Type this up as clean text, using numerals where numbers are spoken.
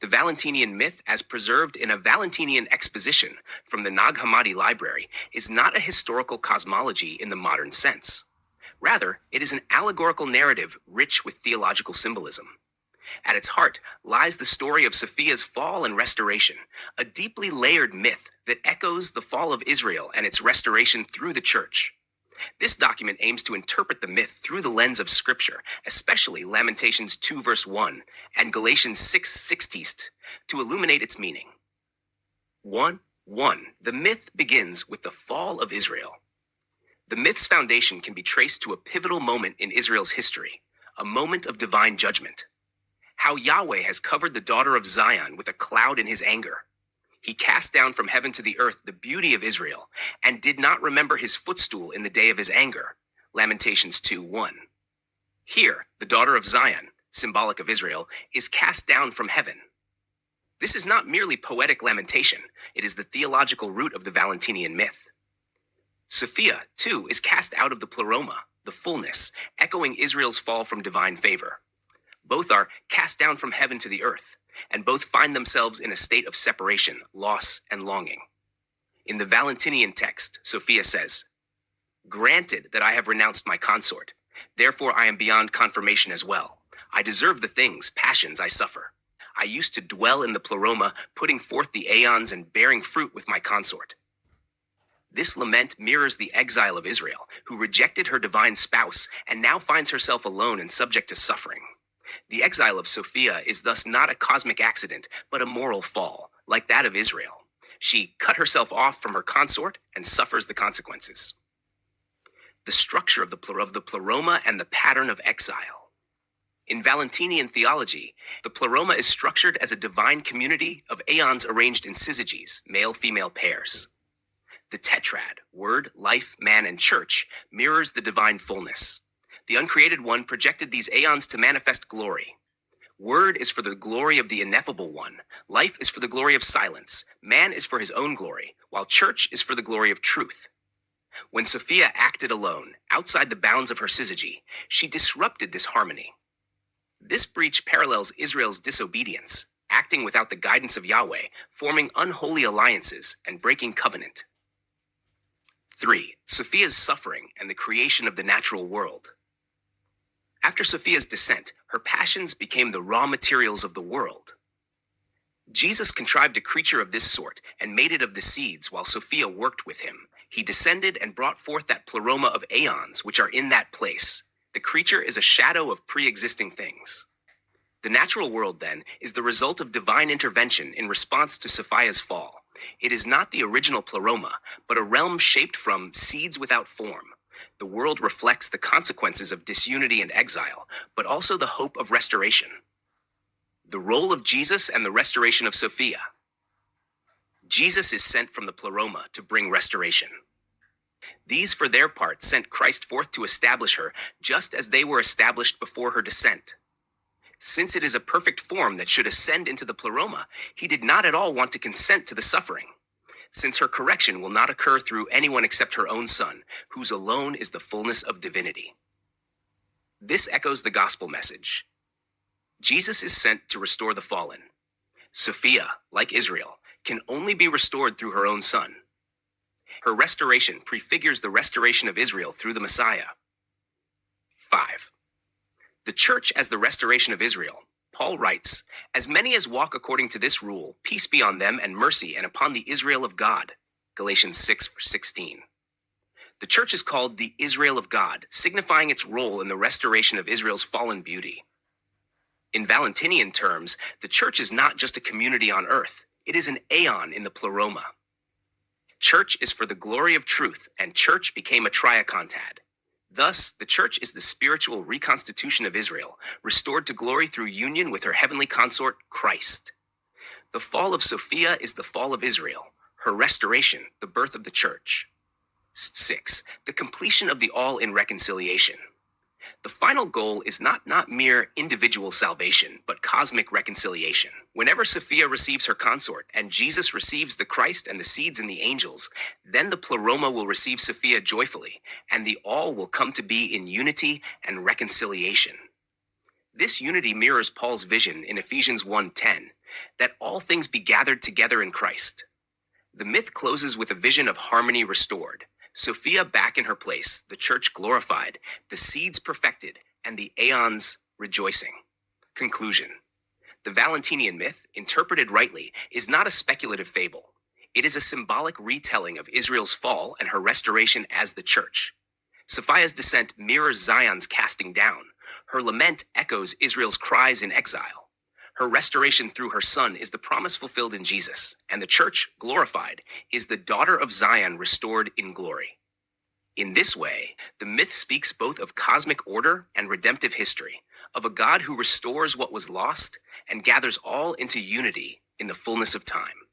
The Valentinian myth, as preserved in A Valentinian Exposition from the Nag Hammadi Library, is not a historical cosmology in the modern sense. Rather, it is an allegorical narrative rich with theological symbolism. At its heart lies the story of Sophia's fall and restoration, a deeply layered myth that echoes the fall of Israel and its restoration through the church. This document aims to interpret the myth through the lens of Scripture, especially Lamentations 2 verse 1 and Galatians 6:16, to illuminate its meaning. 1. The myth begins with the fall of Israel. The myth's foundation can be traced to a pivotal moment in Israel's history, a moment of divine judgment. How Yahweh has covered the daughter of Zion with a cloud in his anger. He cast down from heaven to the earth the beauty of Israel, and did not remember his footstool in the day of his anger. Lamentations 2:1. Here, the daughter of Zion, symbolic of Israel, is cast down from heaven. This is not merely poetic lamentation, it is the theological root of the Valentinian myth. Sophia, too, is cast out of the pleroma, the fullness, echoing Israel's fall from divine favor. Both are cast down from heaven to the earth, and both find themselves in a state of separation, loss, and longing. In the Valentinian text, Sophia says, "Granted that I have renounced my consort, therefore I am beyond confirmation as well. I deserve the things, passions I suffer. I used to dwell in the pleroma, putting forth the aeons and bearing fruit with my consort." This lament mirrors the exile of Israel, who rejected her divine spouse and now finds herself alone and subject to suffering. The exile of Sophia is thus not a cosmic accident, but a moral fall, like that of Israel. She cut herself off from her consort and suffers the consequences. The structure of the pleroma and the pattern of exile. In Valentinian theology, the pleroma is structured as a divine community of aeons arranged in syzygies, male-female pairs. The tetrad, word, life, man, and church, mirrors the divine fullness. The uncreated one projected these aeons to manifest glory. Word is for the glory of the ineffable one. Life is for the glory of silence. Man is for his own glory, while church is for the glory of truth. When Sophia acted alone, outside the bounds of her syzygy, she disrupted this harmony. This breach parallels Israel's disobedience, acting without the guidance of Yahweh, forming unholy alliances, and breaking covenant. 3. Sophia's suffering and the creation of the natural world. After Sophia's descent, her passions became the raw materials of the world. Jesus contrived a creature of this sort and made it of the seeds while Sophia worked with him. He descended and brought forth that pleroma of aeons which are in that place. The creature is a shadow of pre-existing things. The natural world, then, is the result of divine intervention in response to Sophia's fall. It is not the original pleroma, but a realm shaped from seeds without form. The world reflects the consequences of disunity and exile, but also the hope of restoration. The role of Jesus and the restoration of Sophia. Jesus is sent from the pleroma to bring restoration. These, for their part, sent Christ forth to establish her, just as they were established before her descent. Since it is a perfect form that should ascend into the pleroma, he did not at all want to consent to the suffering, since her correction will not occur through anyone except her own Son, whose alone is the fullness of divinity. This echoes the gospel message. Jesus is sent to restore the fallen. Sophia, like Israel, can only be restored through her own Son. Her restoration prefigures the restoration of Israel through the Messiah. 5. The church as the restoration of Israel. Paul writes, "As many as walk according to this rule, peace be on them and mercy and upon the Israel of God." Galatians 6:16. The church is called the Israel of God, signifying its role in the restoration of Israel's fallen beauty. In Valentinian terms, the church is not just a community on earth, it is an aeon in the pleroma. Church is for the glory of truth, and church became a triacontad. Thus, the church is the spiritual reconstitution of Israel, restored to glory through union with her heavenly consort, Christ. The fall of Sophia is the fall of Israel, her restoration, the birth of the church. 6. The completion of the all in reconciliation. The final goal is not mere individual salvation, but cosmic reconciliation. Whenever Sophia receives her consort and Jesus receives the Christ and the seeds in the angels, then the pleroma will receive Sophia joyfully, and the all will come to be in unity and reconciliation. This unity mirrors Paul's vision in Ephesians 1:10, that all things be gathered together in Christ. The myth closes with a vision of harmony restored, Sophia back in her place, the church glorified, the seeds perfected, and the aeons rejoicing. Conclusion. The Valentinian myth, interpreted rightly, is not a speculative fable. It is a symbolic retelling of Israel's fall and her restoration as the church. Sophia's descent mirrors Zion's casting down. Her lament echoes Israel's cries in exile. Her restoration through her son is the promise fulfilled in Jesus, and the church, glorified, is the daughter of Zion restored in glory. In this way, the myth speaks both of cosmic order and redemptive history, of a God who restores what was lost and gathers all into unity in the fullness of time.